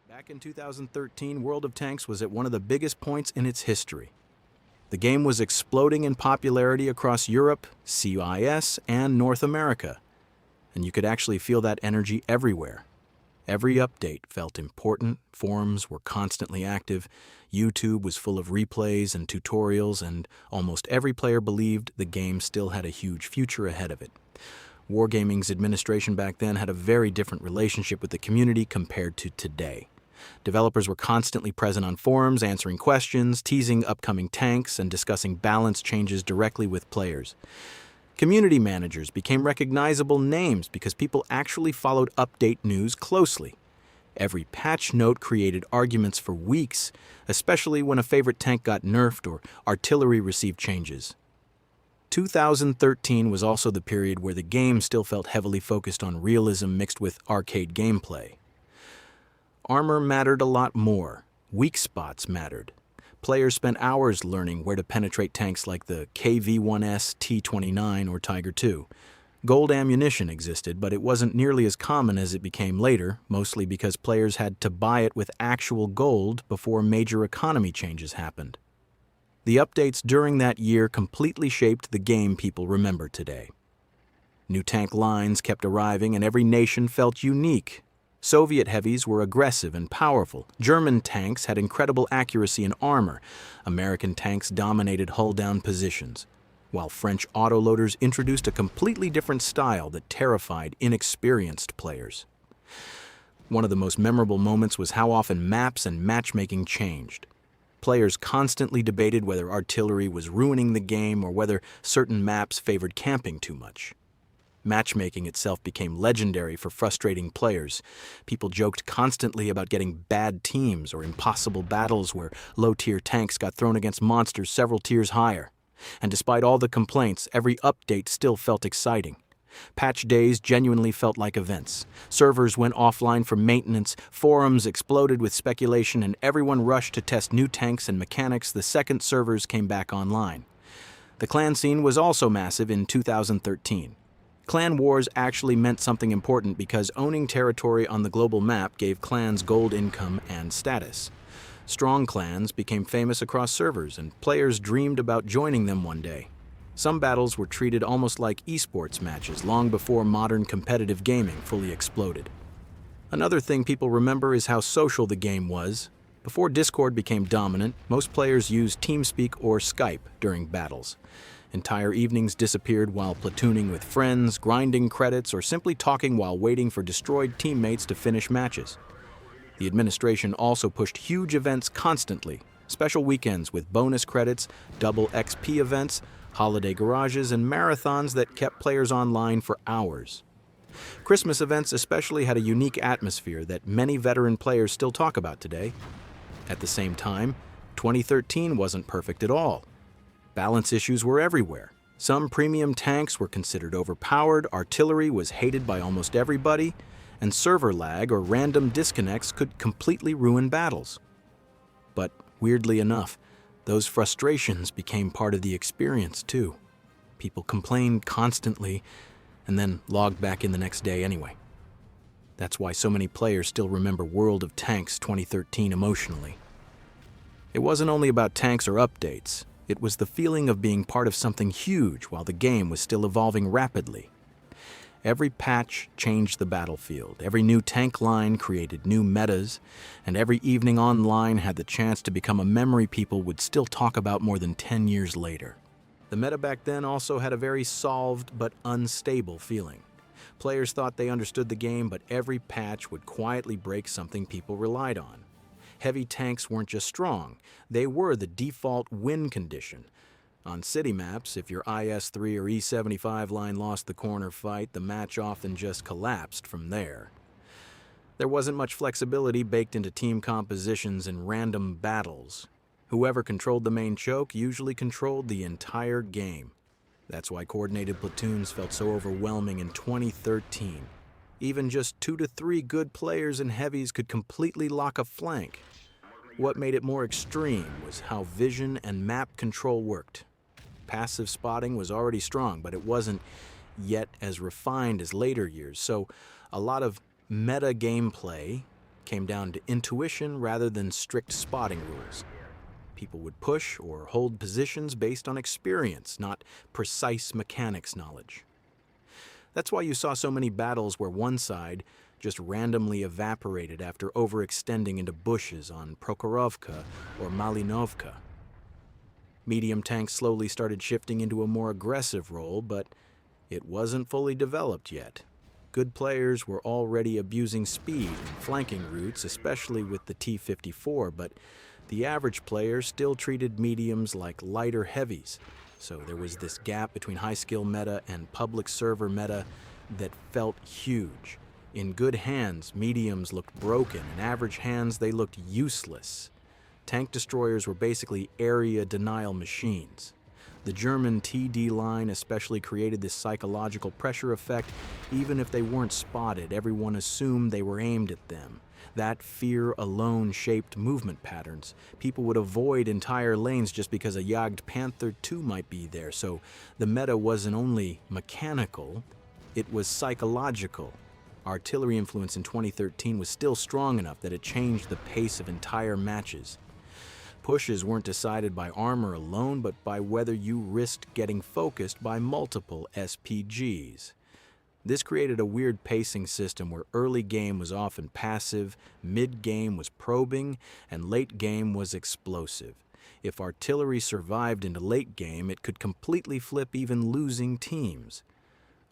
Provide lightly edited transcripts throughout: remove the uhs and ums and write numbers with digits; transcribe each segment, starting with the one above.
Back in 2013, World of Tanks was at one of the biggest points in its history. The game was exploding in popularity across Europe, CIS, and North America, and you could actually feel that energy everywhere. Every update felt important, forums were constantly active, YouTube was full of replays and tutorials, and almost every player believed the game still had a huge future ahead of it. Wargaming's administration back then had a very different relationship with the community compared to today. Developers were constantly present on forums, answering questions, teasing upcoming tanks, and discussing balance changes directly with players. Community managers became recognizable names because people actually followed update news closely. Every patch note created arguments for weeks, especially when a favorite tank got nerfed or artillery received changes. 2013 was also the period where the game still felt heavily focused on realism mixed with arcade gameplay. Armor mattered a lot more. Weak spots mattered. Players spent hours learning where to penetrate tanks like the KV-1S, T-29, or Tiger II. Gold ammunition existed, but it wasn't nearly as common as it became later, mostly because players had to buy it with actual gold before major economy changes happened. The updates during that year completely shaped the game people remember today. New tank lines kept arriving, and every nation felt unique. Soviet heavies were aggressive and powerful. German tanks had incredible accuracy and armor. American tanks dominated hull-down positions, while French autoloaders introduced a completely different style that terrified inexperienced players. One of the most memorable moments was how often maps and matchmaking changed. Players constantly debated whether artillery was ruining the game or whether certain maps favored camping too much. Matchmaking itself became legendary for frustrating players. People joked constantly about getting bad teams or impossible battles where low-tier tanks got thrown against monsters several tiers higher. And despite all the complaints, every update still felt exciting. Patch days genuinely felt like events. Servers went offline for maintenance, forums exploded with speculation, and everyone rushed to test new tanks and mechanics the second servers came back online. The clan scene was also massive in 2013. Clan wars actually meant something important because owning territory on the global map gave clans gold income and status. Strong clans became famous across servers, and players dreamed about joining them one day. Some battles were treated almost like esports matches long before modern competitive gaming fully exploded. Another thing people remember is how social the game was. Before Discord became dominant, most players used TeamSpeak or Skype during battles. Entire evenings disappeared while platooning with friends, grinding credits, or simply talking while waiting for destroyed teammates to finish matches. The administration also pushed huge events constantly, special weekends with bonus credits, double XP events, holiday garages, and marathons that kept players online for hours. Christmas events especially had a unique atmosphere that many veteran players still talk about today. At the same time, 2013 wasn't perfect at all. Balance issues were everywhere. Some premium tanks were considered overpowered, artillery was hated by almost everybody, and server lag or random disconnects could completely ruin battles. But weirdly enough, those frustrations became part of the experience too. People complained constantly and then logged back in the next day anyway. That's why so many players still remember World of Tanks 2013 emotionally. It wasn't only about tanks or updates. It was the feeling of being part of something huge while the game was still evolving rapidly. Every patch changed the battlefield, every new tank line created new metas, and every evening online had the chance to become a memory people would still talk about more than 10 years later. The meta back then also had a very solved but unstable feeling. Players thought they understood the game, but every patch would quietly break something people relied on. Heavy tanks weren't just strong, they were the default win condition. On city maps, if your IS-3 or E-75 line lost the corner fight, the match often just collapsed from there. There wasn't much flexibility baked into team compositions and random battles. Whoever controlled the main choke usually controlled the entire game. That's why coordinated platoons felt so overwhelming in 2013. Even just 2 to 3 good players and heavies could completely lock a flank. What made it more extreme was how vision and map control worked. Passive spotting was already strong, but it wasn't yet as refined as later years, so a lot of meta gameplay came down to intuition rather than strict spotting rules. People would push or hold positions based on experience, not precise mechanics knowledge. That's why you saw so many battles where one side just randomly evaporated after overextending into bushes on Prokhorovka or Malinovka. Medium tanks slowly started shifting into a more aggressive role, but it wasn't fully developed yet. Good players were already abusing speed and flanking routes, especially with the T-54, but the average player still treated mediums like lighter heavies, so there was this gap between high-skill meta and public server meta that felt huge. In good hands, mediums looked broken. In average hands, they looked useless. Tank destroyers were basically area denial machines. The German TD line especially created this psychological pressure effect. Even if they weren't spotted, everyone assumed they were aimed at them. That fear alone shaped movement patterns. People would avoid entire lanes just because a Jagd Panther II might be there, so the meta wasn't only mechanical, it was psychological. Artillery influence in 2013 was still strong enough that it changed the pace of entire matches. Pushes weren't decided by armor alone, but by whether you risked getting focused by multiple SPGs. This created a weird pacing system where early game was often passive, mid-game was probing, and late game was explosive. If artillery survived into late game, it could completely flip even losing teams.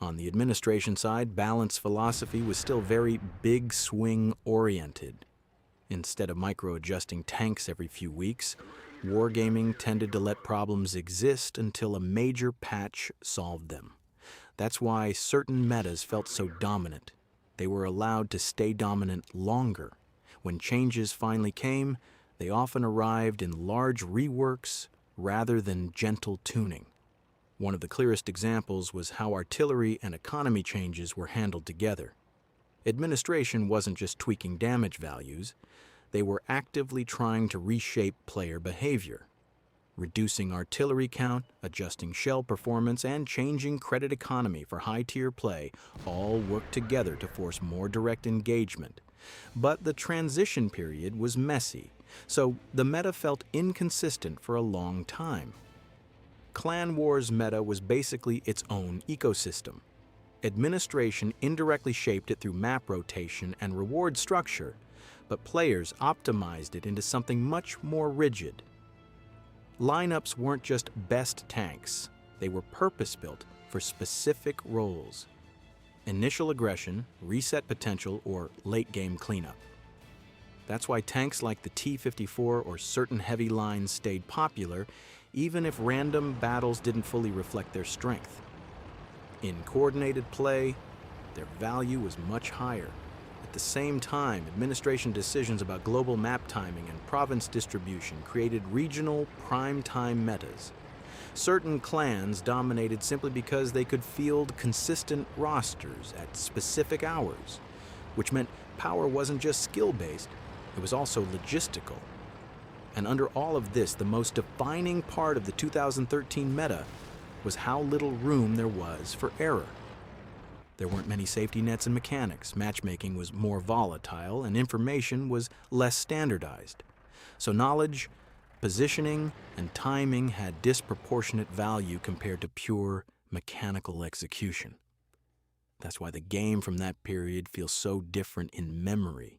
On the administration side, balance philosophy was still very big swing oriented. Instead of micro-adjusting tanks every few weeks, wargaming tended to let problems exist until a major patch solved them. That's why certain metas felt so dominant. They were allowed to stay dominant longer. When changes finally came, they often arrived in large reworks rather than gentle tuning. One of the clearest examples was how artillery and economy changes were handled together. Administration wasn't just tweaking damage values, they were actively trying to reshape player behavior. Reducing artillery count, adjusting shell performance, and changing credit economy for high-tier play all worked together to force more direct engagement. But the transition period was messy, so the meta felt inconsistent for a long time. Clan Wars meta was basically its own ecosystem. Administration indirectly shaped it through map rotation and reward structure, but players optimized it into something much more rigid. Lineups weren't just best tanks, they were purpose-built for specific roles. Initial aggression, reset potential, or late-game cleanup. That's why tanks like the T-54 or certain heavy lines stayed popular, even if random battles didn't fully reflect their strength. In coordinated play, their value was much higher. At the same time, administration decisions about global map timing and province distribution created regional prime-time metas. Certain clans dominated simply because they could field consistent rosters at specific hours, which meant power wasn't just skill-based, it was also logistical. And under all of this, the most defining part of the 2013 meta was how little room there was for error. There weren't many safety nets in mechanics, matchmaking was more volatile, and information was less standardized. So knowledge, positioning, and timing had disproportionate value compared to pure mechanical execution. That's why the game from that period feels so different in memory.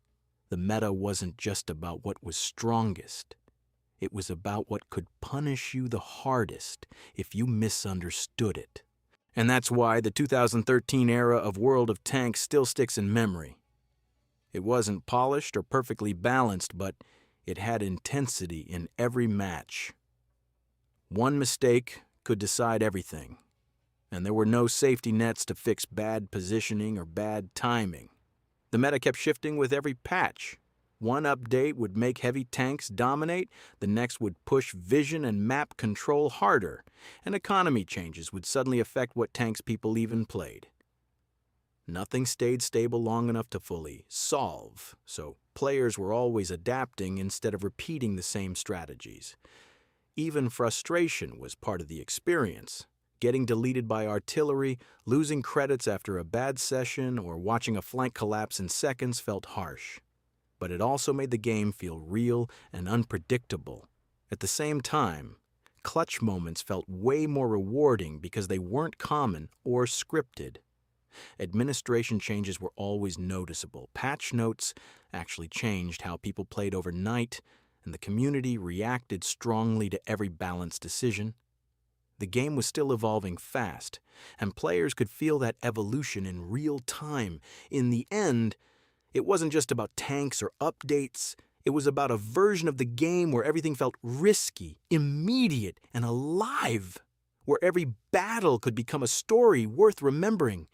The meta wasn't just about what was strongest. It was about what could punish you the hardest if you misunderstood it. And that's why the 2013 era of World of Tanks still sticks in memory. It wasn't polished or perfectly balanced, but it had intensity in every match. One mistake could decide everything, and there were no safety nets to fix bad positioning or bad timing. The meta kept shifting with every patch. One update would make heavy tanks dominate, the next would push vision and map control harder, and economy changes would suddenly affect what tanks people even played. Nothing stayed stable long enough to fully solve, so players were always adapting instead of repeating the same strategies. Even frustration was part of the experience. Getting deleted by artillery, losing credits after a bad session, or watching a flank collapse in seconds felt harsh. But it also made the game feel real and unpredictable. At the same time, clutch moments felt way more rewarding because they weren't common or scripted. Administration changes were always noticeable. Patch notes actually changed how people played overnight, and the community reacted strongly to every balanced decision. The game was still evolving fast, and players could feel that evolution in real time. In the end, it wasn't just about tanks or updates. It was about a version of the game where everything felt risky, immediate, and alive, where every battle could become a story worth remembering.